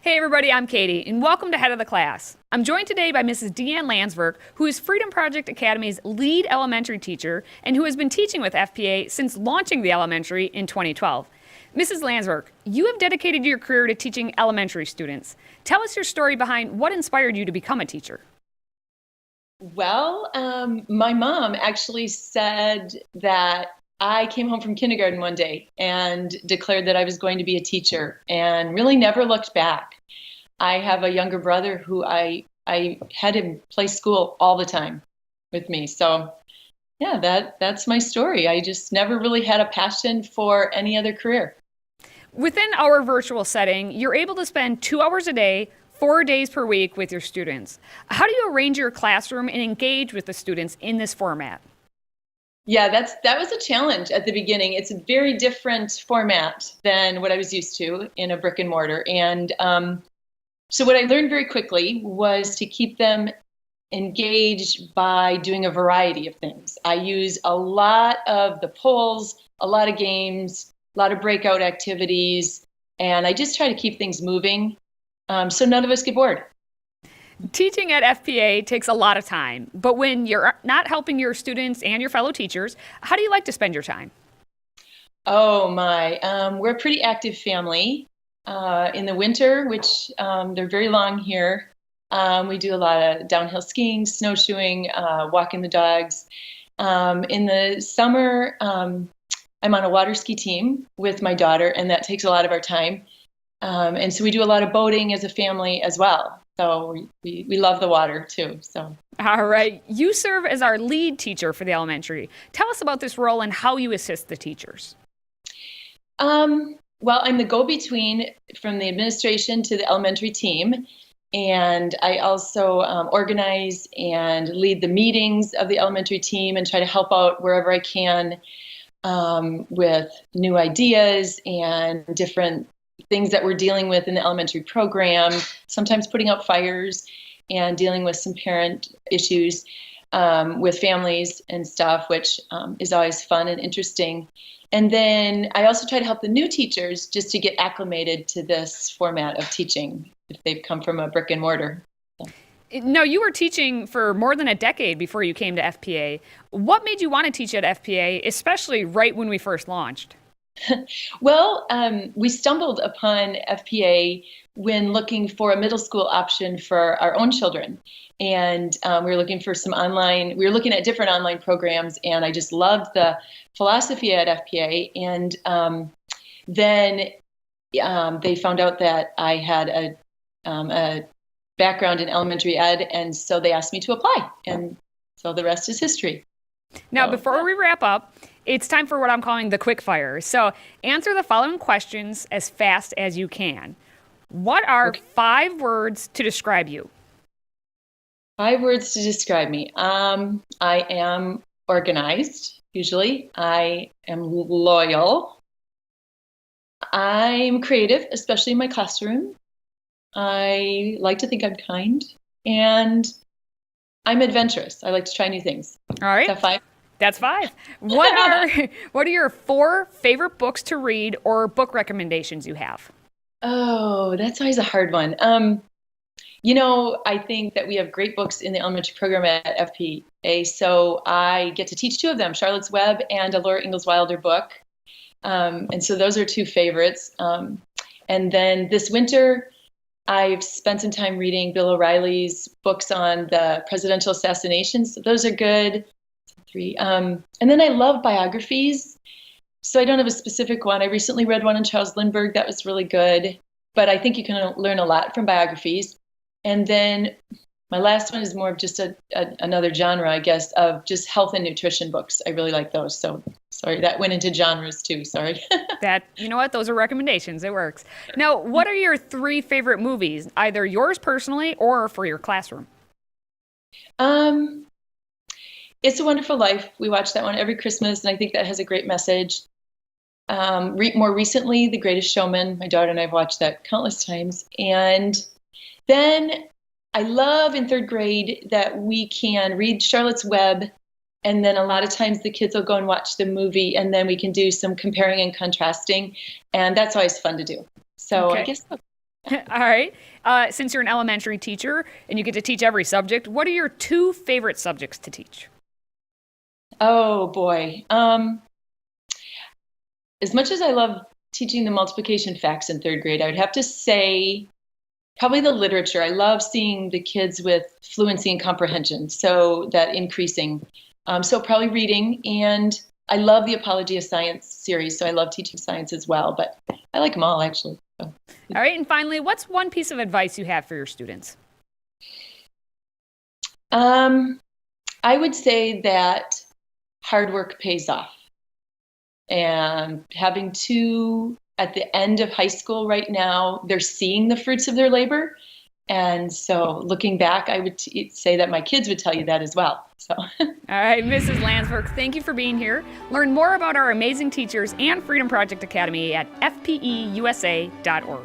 Hey everybody, I'm Katie, and welcome to Head of the Class. I'm joined today by Mrs. DeAnn Landsverk, who is Freedom Project Academy's lead elementary teacher and who has been teaching with FPA since launching the elementary in 2012. Mrs. Landsverk, you have dedicated your career to teaching elementary students. Tell us your story behind what inspired you to become a teacher. Well, my mom actually said that I came home from kindergarten one day and declared that I was going to be a teacher and really never looked back. I have a younger brother who I had him play school all the time with me. So yeah, that's my story. I just never really had a passion for any other career. Within our virtual setting, you're able to spend 2 hours a day, 4 days per week with your students. How do you arrange your classroom and engage with the students in this format? Yeah, that was a challenge at the beginning. It's a very different format than what I was used to in a brick and mortar. And so what I learned very quickly was to keep them engaged by doing a variety of things. I use a lot of the polls, a lot of games, a lot of breakout activities, and I just try to keep things moving so none of us get bored. Teaching at FPA takes a lot of time, but when you're not helping your students and your fellow teachers, how do you like to spend your time? Oh my, we're a pretty active family. In the winter, which they're very long here, we do a lot of downhill skiing, snowshoeing, walking the dogs. In the summer, I'm on a water ski team with my daughter, and that takes a lot of our time. And so we do a lot of boating as a family as well. So we love the water too. So. All right. You serve as our lead teacher for the elementary. Tell us about this role and how you assist the teachers. Well, I'm the go-between from the administration to the elementary team. And I also organize and lead the meetings of the elementary team and try to help out wherever I can with new ideas and different things that we're dealing with in the elementary program, sometimes putting out fires and dealing with some parent issues with families and stuff, which is always fun and interesting. And then I also try to help the new teachers just to get acclimated to this format of teaching if they've come from a brick and mortar. Now, you were teaching for more than a decade before you came to FPA. What made you want to teach at FPA, especially right when we first launched? Well, we stumbled upon FPA when looking for a middle school option for our own children. And we were looking for we were looking at different online programs, and I just loved the philosophy at FPA. And then they found out that I had a background in elementary ed, and so they asked me to apply. And so the rest is history. Now, before we wrap up, it's time for what I'm calling the Quickfire. So answer the following questions as fast as you can. What are 5 words to describe you? 5 words to describe me. I am organized, usually. I am loyal. I'm creative, especially in my classroom. I like to think I'm kind. And I'm adventurous. I like to try new things. All right. Is that 5? That's 5. What are your 4 favorite books to read or book recommendations you have? Oh, that's always a hard one. I think that we have great books in the elementary program at FPA, so I get to teach 2 of them, Charlotte's Web and a Laura Ingalls Wilder book. And so those are 2 favorites. And then this winter, I've spent some time reading Bill O'Reilly's books on the presidential assassinations. So those are good. 3. And then I love biographies. So I don't have a specific one. I recently read one on Charles Lindbergh that was really good. But I think you can learn a lot from biographies. And then my last one is more of just another genre, I guess, of just health and nutrition books. I really like those. So sorry, that went into genres too. Sorry. You know what? Those are recommendations. It works. Now, what are your 3 favorite movies, either yours personally or for your classroom? It's a Wonderful Life. We watch that one every Christmas, and I think that has a great message. More recently, The Greatest Showman. My daughter and I have watched that countless times. And then I love in 3rd grade that we can read Charlotte's Web And then a lot of times the kids will go and watch the movie, and then we can do some comparing and contrasting. And that's always fun to do. So Okay. I guess so. All right. Since you're an elementary teacher and you get to teach every subject, what are your 2 favorite subjects to teach? Oh boy. As much as I love teaching the multiplication facts in 3rd grade, I would have to say probably the literature. I love seeing the kids with fluency and comprehension, so that increasing. So probably reading, and I love the Apology of Science series, so I love teaching science as well, but I like them all actually. So. All right. And finally, what's one piece of advice you have for your students? I would say that hard work pays off. And having 2 at the end of high school right now, they're seeing the fruits of their labor. And so looking back, I would say that my kids would tell you that as well. So. All right, Mrs. Landsverk, thank you for being here. Learn more about our amazing teachers and Freedom Project Academy at fpeusa.org.